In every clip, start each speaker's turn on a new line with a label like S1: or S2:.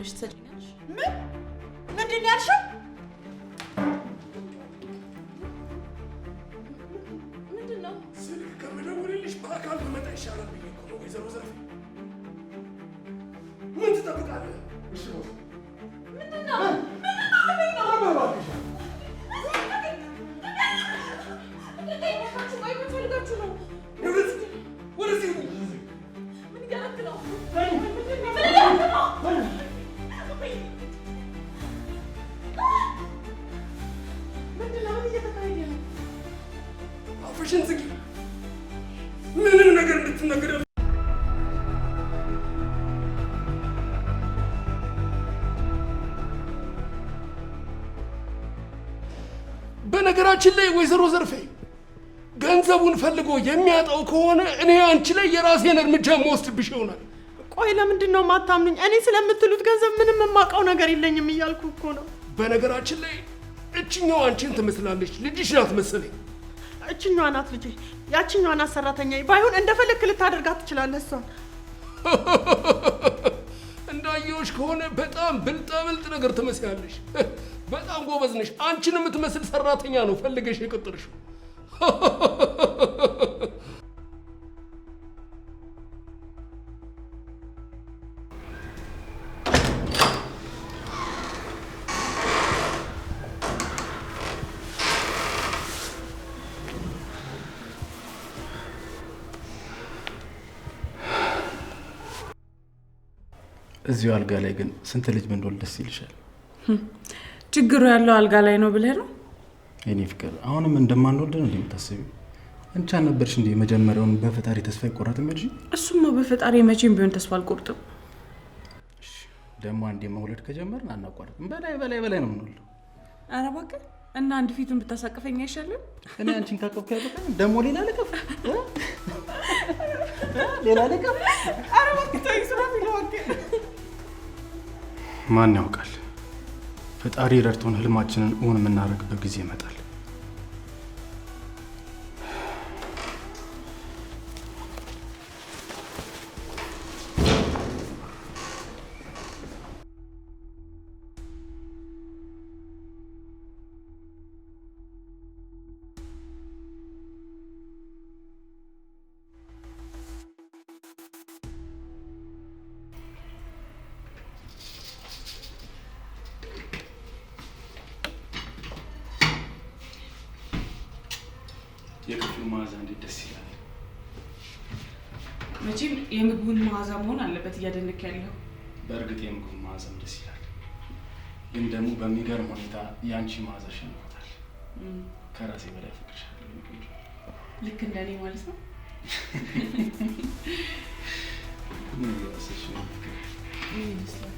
S1: ደውለሽ ትሰጪኛለሽ?
S2: ምንድን ነው ያልሽው?
S1: ምንድን ነው?
S3: ስልክ ከምደውልልሽ በአካል ብመጣ ይሻላል ብዬ እኮ ነው። ወይዘሮ ዘርፌ ምን ትጠብቃለህ? እሺ
S1: ምንድን ነው?
S3: አፍሽን ዝጊ። ምንም ነገር እንድትናገር በነገራችን ላይ ወይዘሮ ዘርፌ ገንዘቡን ፈልጎ የሚያጣው ከሆነ እኔ አንቺ ላይ የራሴን እርምጃ መወስድብሽ ይሆናል።
S2: ቆይ ለምንድን ነው የማታምኑኝ? እኔ ስለምትሉት ገንዘብ ምንም የማውቀው ነገር የለኝም እያልኩ እኮ ነው።
S3: በነገራችን ላይ እችኛው አንቺን ትመስላለች። ልጅሽ ናት መሰለኝ።
S2: እችኛዋ ናት ልጄ። ያችኛዋ ናት ሰራተኛዬ። ባይሆን እንደፈለክ ልታደርጋት ትችላለህ እሷን።
S3: እንዳየሁሽ ከሆነ በጣም ብልጣብልጥ ነገር ትመስያለሽ። በጣም ጎበዝ ነሽ። አንቺን የምትመስል ሰራተኛ ነው ፈልገሽ የቀጠርሽው።
S4: እዚሁ አልጋ ላይ ግን ስንት ልጅ ብንወልድ ደስ ይልሻል?
S5: ችግሩ ያለው አልጋ ላይ ነው ብለህ ነው?
S4: የኔ ፍቅር አሁንም እንደማንወልድ ነው እንደምታስቢው? አንቺ አልነበርሽ እንዴ መጀመሪያውን በፈጣሪ ተስፋ አይቆረጥም ያልሽኝ?
S5: እሱማ በፈጣሪ መቼም ቢሆን ተስፋ አልቆርጥም።
S4: ደግሞ አንዴ መውለድ ከጀመርን አናቋርጥም። በላይ ነው የምንወልደው።
S5: ኧረ እባክህ እና አንድ ፊቱን ብታሳቅፈኝ አይሻልም?
S4: እኔ አንቺን ካቀፍኩ ያበቃኝ ደግሞ ሌላ ልቀፍ ሌላ ልቀፍ።
S2: ኧረ እባክህ ተይ ስራት ይለዋል።
S4: ማን ያውቃል? ፈጣሪ ረድቶን ህልማችንን እውን የምናደርግበት ጊዜ ይመጣል። የክፍሉ መዓዛ እንዴት ደስ ይላል!
S5: መቼም የምግቡን መዓዛ መሆን አለበት እያደነክ ያለው።
S4: በእርግጥ የምግቡን መዓዛም ደስ ይላል፣ ግን ደግሞ በሚገርም ሁኔታ የአንቺ መዓዛ ሸንፎታል። ከራሴ በላይ ፍቅርሻለሁ።
S5: ልክ እንደኔ ማለት ነው።
S4: ምን እያሰብሽ ነው?
S5: ምን ይመስላል?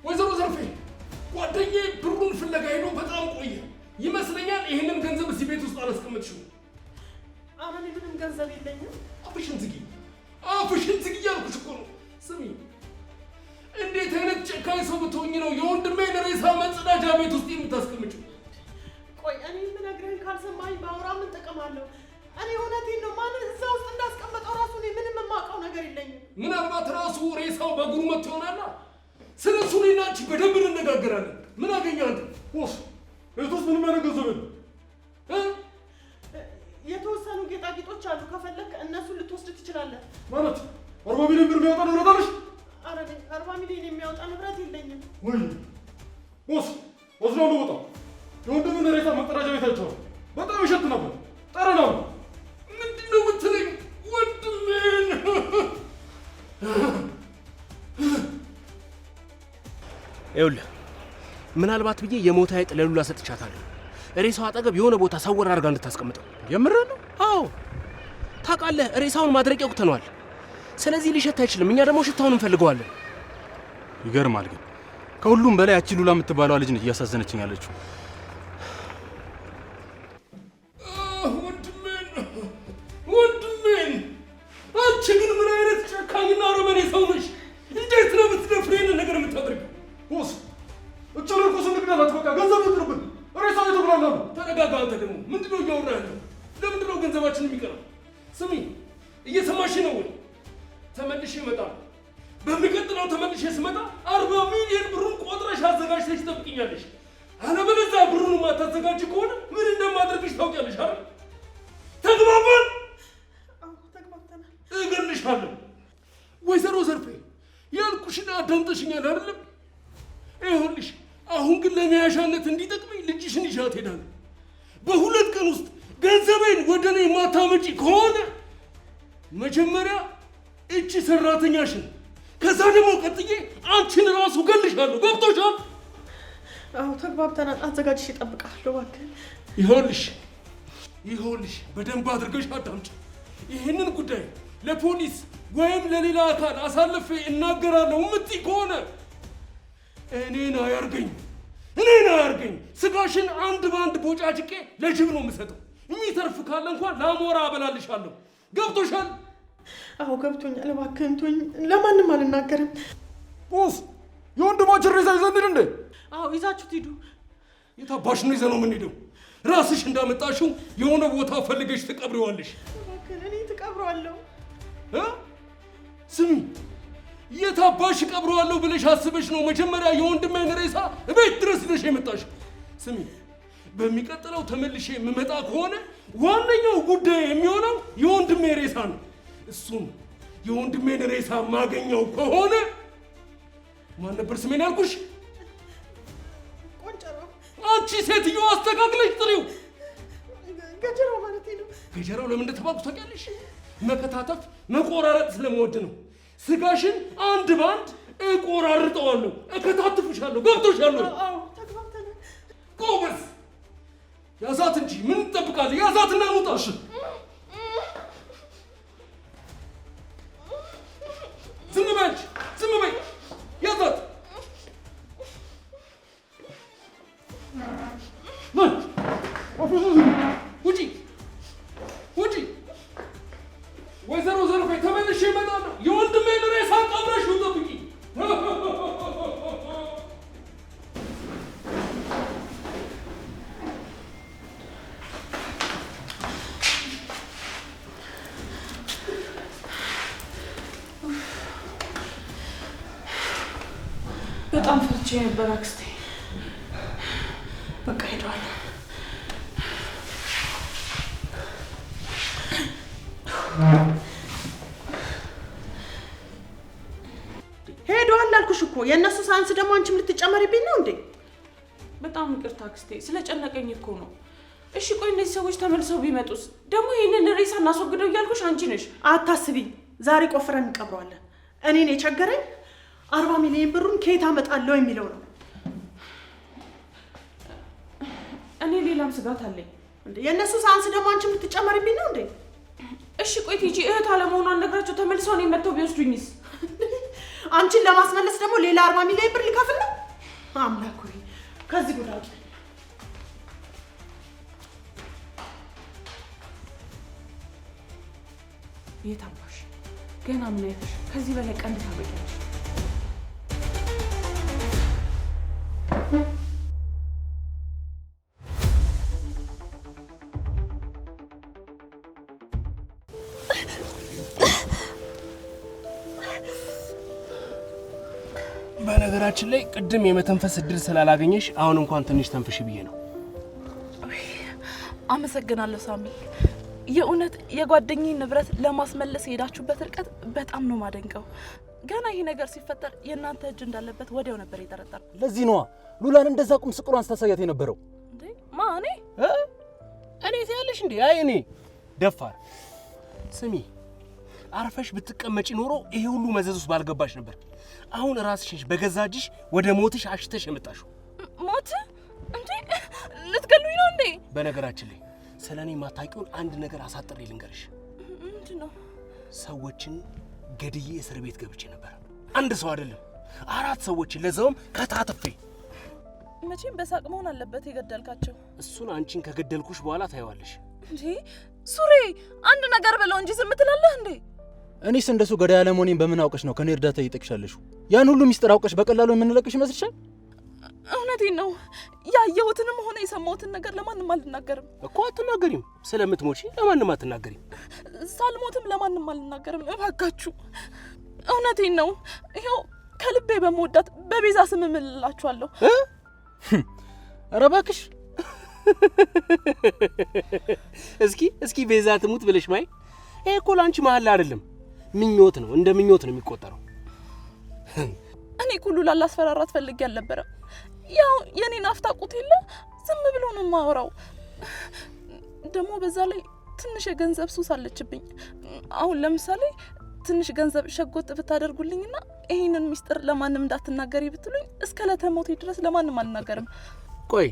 S3: ወይዘሮ ዘርፌ ጓደኛዬ ብሩን ፍለጋ ሄዶ በጣም ቆየ ይመስለኛል። ይህንን ገንዘብ እዚህ ቤት ውስጥ አላስቀመጥሽው?
S2: ኧረ እኔ ምንም ገንዘብ የለኝም።
S3: አፍሽን ዝጊ፣ አፍሽን ዝጊ እያልኩሽ እኮ ነው። ስሚ፣ እንዴት አይነት ጨካኝ ሰው ብትሆኝ ነው የወንድሜን ሬሳ መጸዳጃ ቤት ውስጥ የምታስቀምጪው?
S2: ቆይ እኔ የምነግርህን ካልሰማኸኝ ባወራ ምን ጥቅም አለው? እኔ እውነቴን ነው። ማንን እዛ ውስጥ እንዳስቀመጠው ራሱ እኔ ምንም የማውቀው ነገር የለኝም።
S3: ምናልባት ራሱ ሬሳው በእግሩ መጥቶ ይሆናላ። ስለ እሱ እኔና አንቺ በደንብ እንነጋገራለን። ምን አገኘህ አንተ? ወስ ቤት ውስጥ ምንም አይነት ገንዘብ የለም።
S2: የተወሰኑ ጌጣጌጦች አሉ። ከፈለክ እነሱን ልትወስድ ትችላለህ።
S3: ማለት 40 ሚሊዮን ብር የሚያወጣ ንብረት አለሽ?
S2: ኧረ 40 ሚሊዮን የሚያወጣ ንብረት የለኝም።
S3: ወይ ወስ ወስዳለሁ። በጣም የወንድምህን ሬሳ መጸዳጃ ቤት አይቼዋለሁ። በጣም ይሸት ነበር። ጠረናው ምንድን ነው የምትለኝ? ወንድሜን
S6: ይኸውልህ ምናልባት ብዬ የሞታ አይጥ ለሉላ ሰጥቻታለሁ። ሬሳው አጠገብ የሆነ ቦታ ሰወር አድርጋ እንድታስቀምጠው።
S4: የምርህ ነው?
S6: አዎ ታውቃለህ፣ ሬሳውን ማድረቂያ ወቅተነዋል። ስለዚህ ሊሸት አይችልም። እኛ ደግሞ ሽታውን እንፈልገዋለን።
S4: ይገርማል። ግን ከሁሉም በላይ ያቺ ሉላ የምትባለዋ ልጅ ነች እያሳዘነችኝ ያለችው።
S3: ወንድሜን አንቺ ግን ምን አይነት ጨካኝና አረመኔ ሰው ነሽ? እንዴት ነው ብትደፍሪ ይህንን ነገር የምታደርጊው? ቦስ እጭ ለርኩስ ንግዳት በቃ
S6: ተረጋጋ። አንተ ደግሞ ምንድነው እያወራህ ያለው? ለምንድነው ገንዘባችን የሚቀረው? ስሚ እየሰማሽ ነው ወይ? ተመልሼ እመጣለሁ። በሚቀጥለው ተመልሼ ስመጣ 40 ሚሊዮን ብሩን ቆጥረሽ አዘጋጅተሽ ትጠብቂኛለሽ። አለበለዚያ ብሩን ማታዘጋጅ ከሆነ ምን እንደማደርግሽ ታውቂያለሽ አይደል? ተግባባን?
S2: አዎ ተግባብተናል።
S6: እገልሻለሁ። ወይዘሮ ዘርፌ ያልኩሽን አዳምጠሽኛል አይደለም? ይኸውልሽ አሁን ግን ለመያዣነት እንዲጠቅመኝ ልጅሽን ይዣት ሄዳለሁ። በ2 ቀን ውስጥ ገንዘቤን ወደ እኔ ማታመጪ ከሆነ መጀመሪያ እቺ ሰራተኛሽን ከዛ ደግሞ ቀጥዬ አንቺን ራሱ ገልሻለሁ። ገብቶሻል?
S2: አዎ ተግባብተናል። አዘጋጅሽ እጠብቅሃለሁ እባክህ።
S6: ይኸውልሽ በደንብ አድርገሽ አዳምጪ። ይህንን ጉዳይ ለፖሊስ ወይም ለሌላ አካል አሳልፌ እናገራለሁ የምትይ ከሆነ እኔን አያርገኝ። ስጋሽን አንድ በአንድ ቦጫጭቄ ለጅብ ነው የምሰጠው። የሚተርፍ ካለ እንኳን ለአሞራ አበላልሻለሁ። ገብቶሻል?
S2: አዎ ገብቶኛል። እባክህን ተወኝ። ለማንም አልናገርም።
S3: ቦስ የወንድማችን ሬሳ ይዘን እንሂድ እንዴ?
S2: አዎ ይዛችሁት ሂዱ።
S6: የታባሽ ነው ይዘነው የምንሄደው? ራስሽ እንዳመጣሽው የሆነ ቦታ ፈልገሽ ትቀብሪዋለሽ።
S2: እባክህን እኔ ትቀብረዋለሁ።
S6: ስሚ የታባሽ ቀብረዋለሁ ብለሽ አስበሽ ነው መጀመሪያ የወንድሜን ሬሳ እቤት ድረስ ይዘሽ የመጣሽ? ስሚ በሚቀጥለው ተመልሼ የምመጣ ከሆነ ዋነኛው ጉዳይ የሚሆነው የወንድሜ ሬሳ ነው። እሱም የወንድሜን ሬሳ ማገኘው ከሆነ ማን ነበር ስሜን ያልኩሽ?
S2: ቆንጨራው።
S6: አንቺ ሴትዮ አስተካክለሽ ጥሪው።
S2: ገጀራው ማለት ነው።
S6: ገጀራው ለምን እንደተባልኩ ታውቂያለሽ? መከታተፍ መቆራረጥ ስለምወድ ነው። ስጋሽን አንድ ባንድ እቆራርጠዋለሁ፣ እከታትፍሻለሁ። ገብቶሻል?
S2: አዎ ተግባብተናል።
S6: ጎበዝ ያዛት እንጂ ምን ትጠብቃለህ? ያዛትና እንውጣ። እሺ ዝም በይ ያዛት። ውጪ ወይዘሮ ዘርፌ ተመልሼ እመጣለሁ። የወንድሜን ሬሳ ቀብረሽ ጠብቂ።
S5: በጣም ፈርቼ ነበር አክስቴ። በቃ ሄደዋል።
S2: ሄደዋል አልኩሽ እኮ። የእነሱ ሳይንስ ደግሞ አንቺም ልትጨመሪብኝ ነው እንዴ?
S5: በጣም ይቅርታ አክስቴ፣ ስለጨነቀኝ እኮ ነው። እሺ ቆይ እነዚህ ሰዎች ተመልሰው ቢመጡስ? ደግሞ ይህንን ሬሳ እናስወግደው እያልኩሽ አንቺ ነሽ።
S2: አታስቢ፣ ዛሬ ቆፍረን እንቀብረዋለን። እኔን የቸገረኝ 40 ሚሊዮን ብሩን ከየት አመጣለሁ የሚለው ነው።
S5: እኔ ሌላም ስጋት አለኝ።
S2: እንዴ የእነሱ ሳይንስ ደግሞ አንቺም ልትጨመሪብኝ ነው እንዴ?
S5: እሺ ቆይ ቲጂ እህት አለመሆኗን ነግራቸው ተመልሰው እኔን መጥተው ቢወስዱኝስ?
S2: አንቺን ለማስመለስ ደግሞ ሌላ 40 ሚሊዮን ብር ሊከፍል ነው? አምላክ ሆይ ከዚህ ጉዳይ
S5: የታባሽ ገና ምን አይተሽ ከዚህ በላይ ቀንድ ታበቂያለሽ?
S6: በነገራችን ላይ ቅድም የመተንፈስ እድል ስላላገኘሽ አሁን እንኳን ትንሽ ተንፍሽ ብዬ ነው።
S7: አመሰግናለሁ ሳሚ። የእውነት የጓደኛዬን ንብረት ለማስመለስ የሄዳችሁበት ርቀት በጣም ነው ማደንቀው። ገና ይሄ ነገር ሲፈጠር የእናንተ እጅ እንዳለበት ወዲያው ነበር የጠረጠረው።
S8: ለዚህ ነዋ ሉላን እንደዛ ቁም ስቅሏን ስታሳያት የነበረው።
S7: እንዴ ማኔ
S6: እኔ ትያለሽ እንዴ? አይ እኔ ደፋር። ስሚ አርፈሽ ብትቀመጪ ኖሮ ይሄ ሁሉ መዘዝ ውስጥ ባልገባሽ ነበር። አሁን ራስሽን በገዛ እጅሽ ወደ ሞትሽ አሽተሽ የመጣሽው።
S7: ሞት እንዴ? ልትገሉኝ ነው እንዴ?
S6: በነገራችን ላይ ስለኔ ማታውቂውን አንድ ነገር አሳጥሬ ልንገርሽ።
S7: ምንድነው?
S6: ሰዎችን ገድዬ እስር ቤት ገብቼ ነበር። አንድ ሰው አይደለም 4 ሰዎችን፣ ለዛውም ከታተፌ።
S7: መቼም በሳቅ መሆን አለበት የገደልካቸው።
S6: እሱን አንቺን ከገደልኩሽ በኋላ ታይዋለሽ።
S7: እንዴ ሱሬ አንድ ነገር ብለው እንጂ ዝም ትላለህ እንዴ?
S8: እኔስ እንደሱ ገዳይ አለመሆኔን በምን አውቀሽ ነው ከኔ እርዳታ እየጠቅሻለሽ? ያን ሁሉ ሚስጥር አውቀሽ በቀላሉ የምንለቅሽ ይመስልሻል?
S7: እውነት እውነቴን ነው። ያየሁትንም ሆነ የሰማሁትን ነገር ለማንም አልናገርም
S6: እኮ። አትናገሪም? ስለምትሞቺ ለማንም አትናገሪም?
S7: ሳልሞትም ለማንም አልናገርም። እባካችሁ እውነቴን ነው። ይኸው ከልቤ በመወዳት በቤዛ ስም እምልላችኋለሁ።
S8: ኧረ እባክሽ
S6: እስኪ ቤዛ ትሙት ብለሽ ማይ። ይሄ እኮ ላንቺ መሐላ አይደለም፣ ምኞት ነው። እንደ ምኞት ነው የሚቆጠረው።
S7: እኔ ሁሉ ላላስፈራራት ፈልጌ አልነበረም። ያው የኔን አፍታቁት የለ ዝም ብሎ ነው የማወራው። ደግሞ በዛ ላይ ትንሽ የገንዘብ ሱስ አለችብኝ። አሁን ለምሳሌ ትንሽ ገንዘብ ሸጎጥ ብታደርጉልኝና ይሄንን ሚስጥር ለማንም እንዳትናገሪ ብትሉኝ እስከ ለተሞቴ ድረስ ለማንም አልናገርም።
S6: ቆይ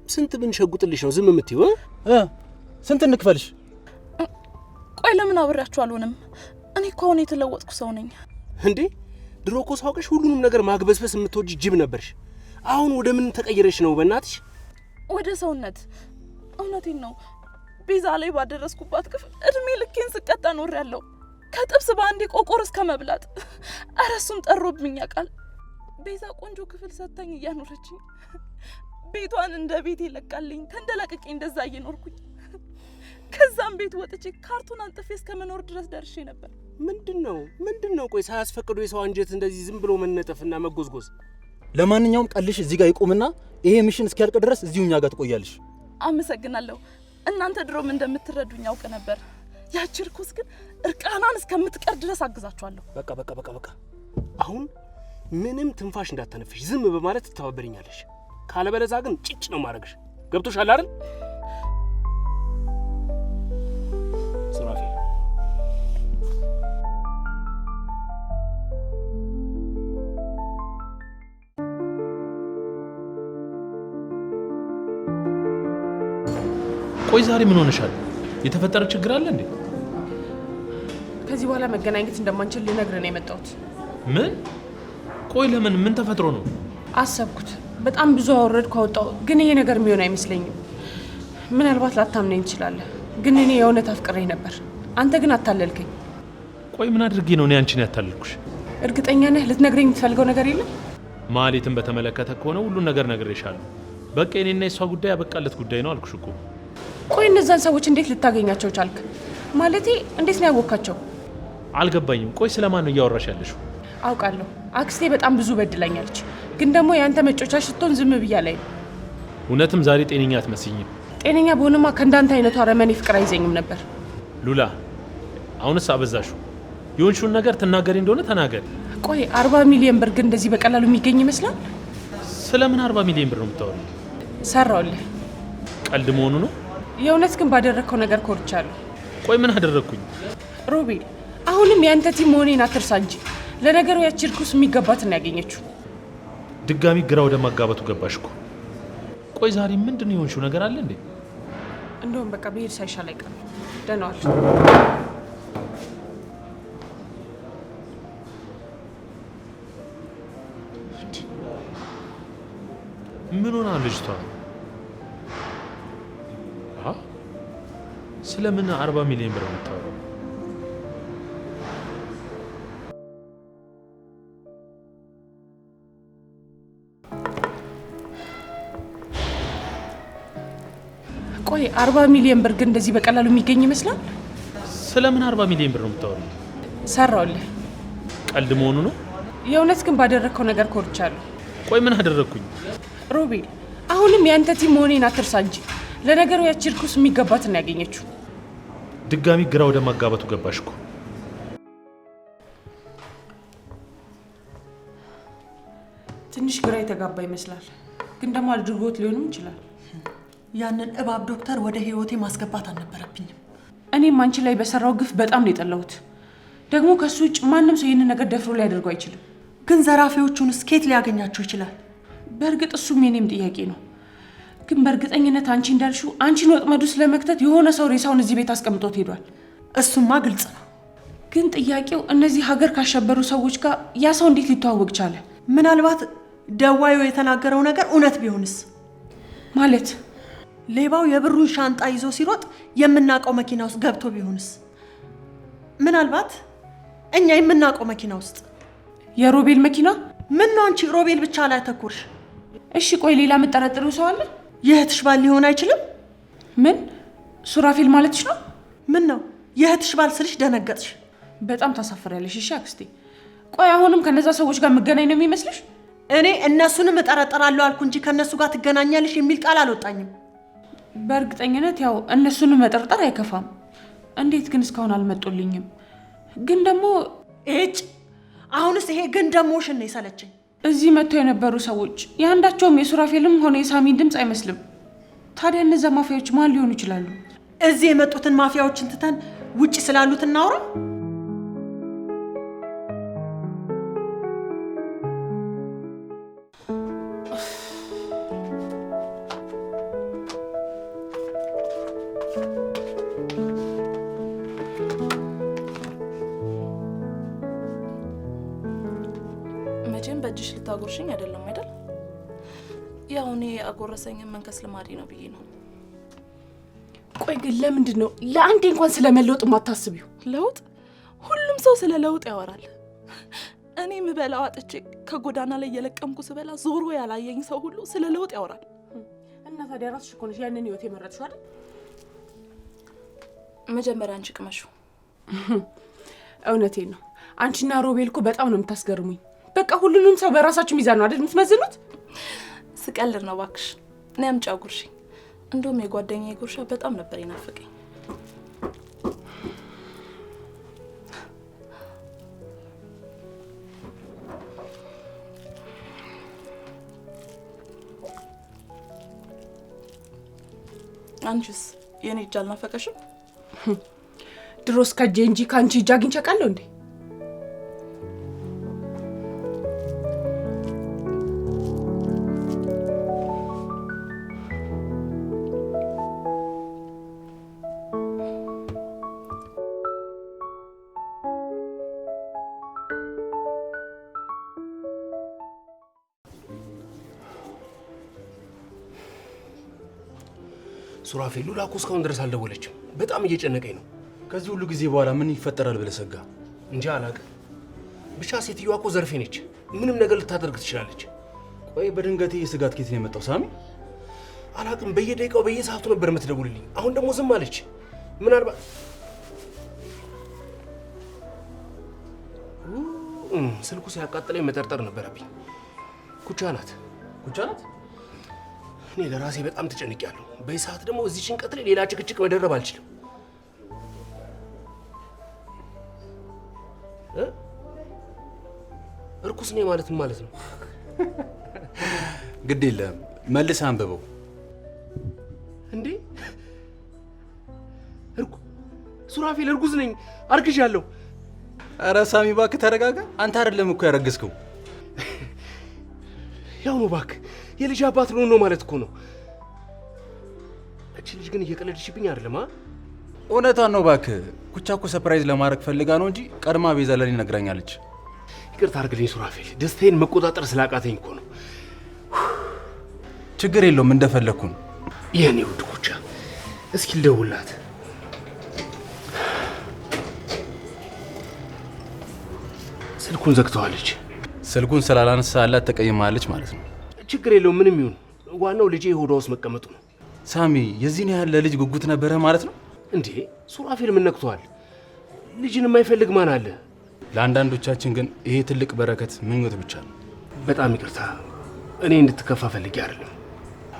S6: ስንት ብንሸጉጥልሽ ነው ዝም የምትይው?
S8: ስንት እንክፈልሽ?
S7: ቆይ ለምን አብሬያችሁ አልሆንም? እኔ እኮ አሁን የተለወጥኩ ሰው ነኝ።
S6: እንዴ ድሮ እኮ ሳውቅሽ ሁሉንም ነገር ማግበስበስ የምትወጂ ጅብ ነበርሽ። አሁን ወደ ምን ተቀየረሽ ነው በእናትሽ?
S7: ወደ ሰውነት። እውነቴን ነው። ቤዛ ላይ ባደረስኩባት ግፍ እድሜ ልኬን ስቀጣ ኖሬያለሁ። ከጥብስ በአንዴ ቆቆር እስከ መብላት። ኧረ እሱም ጠሮብኝ ያውቃል። ቤዛ ቆንጆ ክፍል ሰጥታኝ እያኖረችኝ ቤቷን እንደ ቤቴ ለቃልኝ ተንደላቅቄ እንደዛ እየኖርኩኝ ከዛም ቤት ወጥቼ ካርቱን አንጥፌ እስከ መኖር ድረስ ደርሼ ነበር።
S6: ምንድነው? ቆይ ሳያስፈቅዱ የሰው አንጀት እንደዚህ ዝም ብሎ መነጠፍና መጎዝጎዝ።
S8: ለማንኛውም ቀልሽ እዚህ ጋር ይቆምና ይሄ ሚሽን እስኪያልቅ ድረስ እዚሁ እኛ ጋር ትቆያለሽ።
S7: አመሰግናለሁ። እናንተ ድሮም እንደምትረዱኝ አውቅ ነበር። ያቺ ርኩስ ግን እርቃናን እስከምትቀር ድረስ አግዛችኋለሁ።
S6: በቃ አሁን ምንም ትንፋሽ እንዳትተነፍሽ ዝም በማለት ትተባበሪኛለሽ። ካለበለዚያ ግን ጭጭ ነው ማድረግሽ። ገብቶሻል አይደል? ሱራፌል
S4: ቆይ ዛሬ ምን ሆነሻል? የተፈጠረ ችግር አለ እንዴ?
S5: ከዚህ በኋላ መገናኘት እንደማንችል ልነግርህ ነው የመጣሁት።
S4: ምን? ቆይ ለምን? ምን ተፈጥሮ ነው?
S5: አሰብኩት። በጣም ብዙ አወረድኩ አወጣሁ፣ ግን ይሄ ነገር የሚሆን አይመስለኝም። ምናልባት ላታምነኝ ትችላለህ፣ ግን እኔ የእውነት አፍቅሬህ ነበር። አንተ ግን አታለልከኝ።
S4: ቆይ ምን አድርጌ ነው እኔ አንቺን ያታለልኩሽ?
S5: እርግጠኛ ነህ? ልትነግረኝ የምትፈልገው ነገር የለም?
S4: ማህሌትን በተመለከተ ከሆነ ሁሉን ነገር ነግሬሻለሁ። በቃ የኔና የሷ ጉዳይ ያበቃለት ጉዳይ ነው አልኩሽ እኮ።
S5: ቆይ እነዛን ሰዎች እንዴት ልታገኛቸው ቻልክ? ማለቴ እንዴት ነው ያወካቸው?
S4: አልገባኝም። ቆይ ስለማን ነው እያወራሽ ያለሽው?
S5: አውቃለሁ አክስቴ በጣም ብዙ በድላኛለች፣ ግን ደግሞ ያንተ መጮቻ ስትሆን ዝም ብያ ላይ።
S4: እውነትም ዛሬ ጤነኛ አትመስይኝም።
S5: ጤነኛ በሆንማ ከእንዳንተ አይነቱ አረመኔ ፍቅር አይዘኝም ነበር።
S4: ሉላ አሁንስ አበዛሽው። የሆንሽውን ነገር ትናገሪ እንደሆነ ተናገሪ።
S5: ቆይ 40 ሚሊዮን ብር ግን እንደዚህ በቀላሉ የሚገኝ ይመስላል?
S4: ስለምን 40 ሚሊዮን ብር ነው የምታወሪው?
S5: ሰራውልህ።
S4: ቀልድ መሆኑ ነው?
S5: የእውነት ግን ባደረግከው ነገር ኮርቻለሁ።
S4: ቆይ ምን አደረግኩኝ?
S5: ሮቤል አሁንም ያንተ ቲም መሆኔን አትርሳ እንጂ። ለነገሩ ያቺ ርኩስ የሚገባትን ያገኘችው።
S4: ድጋሚ ግራ ወደ ማጋባቱ ገባሽ እኮ። ቆይ ዛሬ ምንድን ነው የሆንሽው ነገር አለ እንዴ?
S5: እንደውም በቃ ብሄድ ሳይሻል አይቀርም። ደህና ዋል።
S4: ምን ሆና ልጅቷ? ስለምን 40 ሚሊዮን ብር የምታወራው?
S5: ቆይ 40 ሚሊዮን ብር ግን እንደዚህ በቀላሉ የሚገኝ ይመስላል?
S4: ስለምን 40 ሚሊዮን ብር ነው የምታወራው?
S5: ሰራውልህ።
S4: ቀልድ መሆኑ ነው?
S5: የእውነት ግን ባደረግከው ነገር ኮርቻለሁ።
S4: ቆይ ምን አደረግኩኝ?
S5: ሮቤል አሁንም ያንተ ቲም መሆኔን አትርሳ እንጂ። ለነገሩ ያቺ ርኩስ የሚገባትን ያገኘችው።
S4: ድጋሚ ግራ ወደ ማጋባቱ ገባሽ እኮ።
S5: ትንሽ ግራ የተጋባ ይመስላል፣ ግን ደግሞ አድርጎት ሊሆንም ይችላል።
S2: ያንን እባብ ዶክተር ወደ ህይወቴ ማስገባት አልነበረብኝም።
S5: እኔም አንቺ ላይ በሰራው ግፍ በጣም ነው የጠላሁት። ደግሞ ከሱ ውጭ ማንም ሰው ይህንን ነገር ደፍሮ ሊያደርገው አይችልም።
S2: ግን ዘራፊዎቹን ስኬት ሊያገኛቸው ይችላል።
S5: በእርግጥ እሱም የኔም ጥያቄ ነው። ግን በእርግጠኝነት አንቺ እንዳልሽው አንቺን ወጥመዱ ስለመክተት የሆነ ሰው ሬሳውን እዚህ ቤት አስቀምጦት ሄዷል።
S2: እሱማ ግልጽ ነው።
S5: ግን ጥያቄው እነዚህ ሀገር ካሸበሩ ሰዎች ጋር ያ ሰው እንዴት ሊተዋወቅ ቻለ?
S2: ምናልባት ደዋዩ የተናገረው ነገር እውነት ቢሆንስ?
S5: ማለት
S2: ሌባው የብሩን ሻንጣ ይዞ ሲሮጥ የምናውቀው መኪና ውስጥ ገብቶ ቢሆንስ? ምናልባት እኛ የምናውቀው መኪና ውስጥ።
S5: የሮቤል መኪና?
S2: ምን ነው አንቺ ሮቤል ብቻ ላይ ተኩርሽ?
S5: እሺ ቆይ ሌላ የምጠረጥረው ሰው አለ?
S2: የእህትሽ ባል ሊሆን አይችልም?
S5: ምን ሱራፌል ማለትሽ ነው?
S2: ምን ነው የእህትሽ ባል ስልሽ ደነገጥሽ?
S5: በጣም ታሳፍሪያለሽ። እሺ አክስቴ ቆይ አሁንም ከነዛ ሰዎች ጋር መገናኝ ነው የሚመስልሽ?
S2: እኔ እነሱንም እጠረጥራለሁ አልኩ እንጂ ከነሱ ጋር ትገናኛለሽ የሚል ቃል አልወጣኝም።
S5: በእርግጠኝነት ያው እነሱንም መጠርጠር አይከፋም። እንዴት ግን እስካሁን አልመጡልኝም? ግን ደግሞ
S2: እጭ አሁንስ ይሄ ግን ደሞሽን ነው የሰለቸኝ።
S5: እዚህ መጥተው የነበሩ ሰዎች የአንዳቸውም የሱራፌልም ሆነ የሳሚን ድምፅ አይመስልም። ታዲያ እነዛ ማፊያዎች ማን ሊሆኑ ይችላሉ?
S2: እዚህ የመጡትን ማፊያዎችን ትተን ውጪ ስላሉት እናውራ።
S7: መቼም በእጅሽ ልታጎርሽኝ አይደለም አይደል? ያው እኔ አጎረሰኝን መንከስ ልማዴ ነው ብዬ ነው።
S5: ቆይ ግን ለምንድን ነው ለአንዴ እንኳን ስለመለወጥ የማታስቢው?
S7: ለውጥ? ሁሉም ሰው ስለ ለውጥ ያወራል። እኔ ምበላው አጥቼ ከጎዳና ላይ የለቀምኩ ስበላ ዞሮ ያላየኝ ሰው ሁሉ ስለ ለውጥ ያወራል።
S5: እና ታዲያ ራስሽ እኮ ነሽ ያንን ህይወት የመረጥሽው አይደል?
S7: መጀመሪያ አንቺ ቅመሹ።
S5: እውነቴን ነው። አንቺና ሮቤል እኮ በጣም ነው የምታስገርሙኝ። በቃ ሁሉንም ሰው በራሳችሁ ሚዛን ነው አይደል የምትመዝኑት?
S7: ስቀልድ ነው እባክሽ። እኔ አምጪው ጉርሽ። እንደውም የጓደኛዬ ጉርሻ በጣም ነበር ይናፍቀኝ። አንቺስ የኔ እጅ አልናፈቀሽም?
S5: ድሮስ ከጄ እንጂ ካንቺ እጅ አግኝቼ አውቃለሁ እንዴ?
S6: ሱራፌል ሉላ እኮ እስካሁን ድረስ አልደወለችም። በጣም እየጨነቀኝ ነው።
S8: ከዚህ ሁሉ ጊዜ በኋላ ምን ይፈጠራል ብለህ ሰጋ?
S6: እንጂ አላውቅም። ብቻ ሴትዮዋ እኮ ዘርፌ ነች። ምንም ነገር ልታደርግ ትችላለች።
S8: ቆይ በድንገቴ የስጋት ኬት ነው የመጣው ሳሚ?
S6: አላውቅም። በየደቂቃው በየሰዓቱ ነበር የምትደውልልኝ። አሁን ደግሞ ዝም አለች። ምናልባት ስልኩ ሲያቃጥለኝ መጠርጠር ነበረብኝ። ኩቻ ናት።
S8: ኩቻ ናት?
S6: እኔ ለራሴ በጣም ተጨንቄያለሁ። በዚህ ሰዓት ደግሞ እዚህ ጭንቀት ላይ ሌላ ጭቅጭቅ መደረብ አልችልም። እርኩስ ነኝ ማለት ምን ማለት ነው?
S8: ግድ የለም መልሰህ አንብበው።
S6: እንዴ ሱራፌል እርጉዝ ነኝ፣ አርግዣለሁ።
S8: ኧረ ሳሚ እባክህ ተረጋጋ። አንተ አይደለም እኮ ያረገዝከው።
S6: ያው ነው እባክህ፣ የልጅ አባት ልሆን ነው ማለት እኮ ነው። እቺ ልጅ ግን እየቀለድሽብኝ አይደለም?
S8: እውነቷን ነው እባክህ። ኩቻ እኮ ሰርፕራይዝ ለማድረግ ፈልጋ ነው እንጂ ቀድማ ቤዛ ለኔ ነግራኛለች።
S6: ይቅርታ አድርግልኝ ሱራፌል፣ ደስታዬን መቆጣጠር ስላቃተኝ እኮ ነው።
S8: ችግር የለውም እንደፈለግኩ ነው።
S6: የኔ ውድ ኩቻ፣ እስኪ ልደውልላት። ስልኩን ዘግተዋለች።
S8: ስልኩን ስላላነሳላት ተቀይማለች ማለት ነው።
S6: ችግር የለውም ምንም ይሁን፣ ዋናው ልጄ ሆዷ ውስጥ መቀመጡ ነው።
S8: ሳሚ የዚህን ያህል ለልጅ ጉጉት ነበረ ማለት ነው
S6: እንዴ? ሱራፌል ምን ነክቷል? ልጅን የማይፈልግ ማን አለ?
S8: ለአንዳንዶቻችን ግን ይሄ ትልቅ በረከት ምኞት ብቻ ነው።
S6: በጣም ይቅርታ፣ እኔ እንድትከፋ ፈልጌ አይደለም።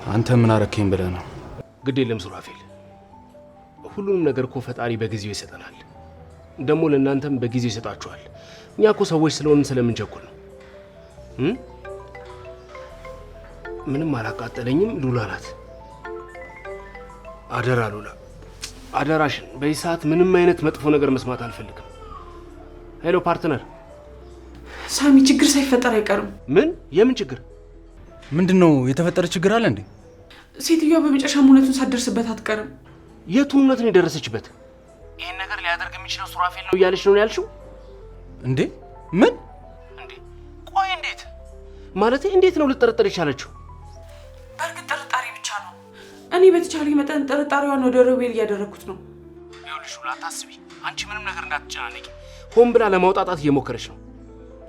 S8: አንተ ምን አረከኝ ብለህ ነው?
S6: ግድ የለም ሱራፌል፣ ሁሉንም ነገር እኮ ፈጣሪ በጊዜው ይሰጠናል። ደግሞ ለእናንተም በጊዜው ይሰጣችኋል። እኛ እኮ ሰዎች ስለሆንን ስለምንቸኩል ነው። ምንም አላቃጠለኝም። ሉላ ናት። አደራ ሉላ፣ አደራሽን። በዚህ ሰዓት ምንም አይነት መጥፎ ነገር መስማት አልፈልግም። ሄሎ ፓርትነር።
S5: ሳሚ ችግር ሳይፈጠር አይቀርም።
S6: ምን? የምን ችግር?
S8: ምንድነው? የተፈጠረ ችግር አለ እንዴ?
S5: ሴትዮዋ በመጨረሻም እውነቱን ሳትደርስበት አትቀርም።
S6: የቱን እውነት ነው የደረሰችበት? ይህን ነገር ሊያደርግ የሚችለው ሱራፌል ነው እያለች ነው ያልሽው?
S8: እንዴ ምን?
S6: እንዴ ቆይ፣ እንዴት ማለት? እንዴት ነው ልጠረጠር የቻለችው?
S5: በእርግጥ ጥርጣሬ ብቻ ነው። እኔ በተቻለ መጠን ጥርጣሬዋን ወደ ሮቤል እያደረግኩት ነው።
S6: ይኸውልሽ ሉላ፣ አታስቢ። አንቺ ምንም ነገር እንዳትጨናነቂ። ሆን ብላ ለማውጣጣት እየሞከረች ነው።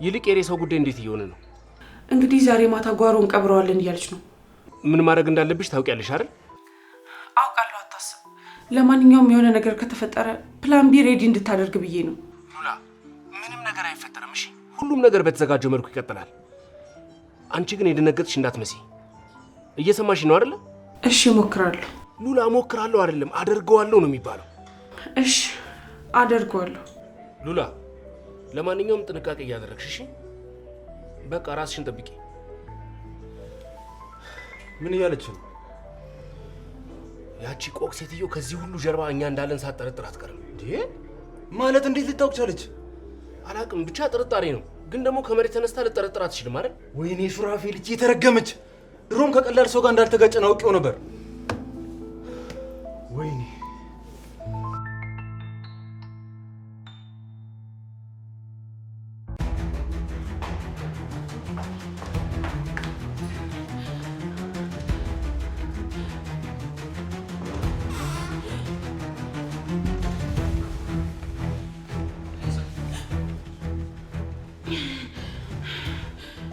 S6: ይልቅ የሬሳው ጉዳይ እንዴት እየሆነ ነው?
S5: እንግዲህ ዛሬ ማታ ጓሮ እንቀብረዋለን እያለች ነው።
S6: ምን ማድረግ እንዳለብሽ ታውቂያለሽ አይደል?
S5: አውቃለሁ፣ አታስብ። ለማንኛውም የሆነ ነገር ከተፈጠረ ፕላን ቢ ሬዲ እንድታደርግ ብዬ ነው።
S6: ሉላ፣ ምንም ነገር አይፈጠርም። እሺ፣ ሁሉም ነገር በተዘጋጀው መልኩ ይቀጥላል። አንቺ ግን የደነገጥሽ እንዳትመስይ። እየሰማሽ ነው አይደል?
S5: እሺ፣ እሞክራለሁ።
S6: ሉላ፣ እሞክራለሁ አይደለም አደርገዋለሁ ነው የሚባለው።
S5: እሺ፣ አደርገዋለሁ።
S6: ሉላ፣ ለማንኛውም ጥንቃቄ እያደረግሽ እሺ? በቃ ራስሽን ጠብቂ።
S8: ምን እያለች ነው?
S6: ያቺ ቆቅ ሴትዮ ከዚህ ሁሉ ጀርባ እኛ እንዳለን ሳትጠረጥር አትቀርም።
S8: እንዴ ማለት እንዴት ልታውቅ ቻለች?
S6: አላቅም፣ ብቻ ጥርጣሬ ነው። ግን ደግሞ ከመሬት ተነስታ ልጠረጥር አትችልም አይደል?
S8: ወይኔ ሱራፌል፣ ልጅ የተረገመች። ድሮም ከቀላል ሰው ጋር እንዳልተጋጨን አውቄው ነበር። ወይኔ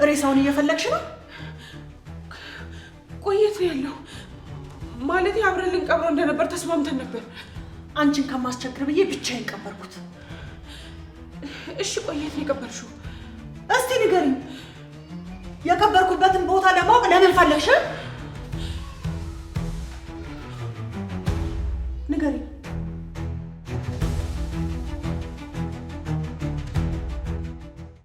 S2: ሬሳውን እየፈለግሽ ነው?
S5: ቆየት ነው ያለው ማለት አብረን ልንቀብረው እንደነበር ተስማምተን ነበር።
S2: አንቺን ከማስቸግር ብዬ ብቻዬን ቀበርኩት።
S5: እሺ፣ ቆየት ነው የቀበርሽው?
S2: እስቲ ንገሪኝ፣ የቀበርኩበትን ቦታ ለማወቅ ለምን ፈለግሽ?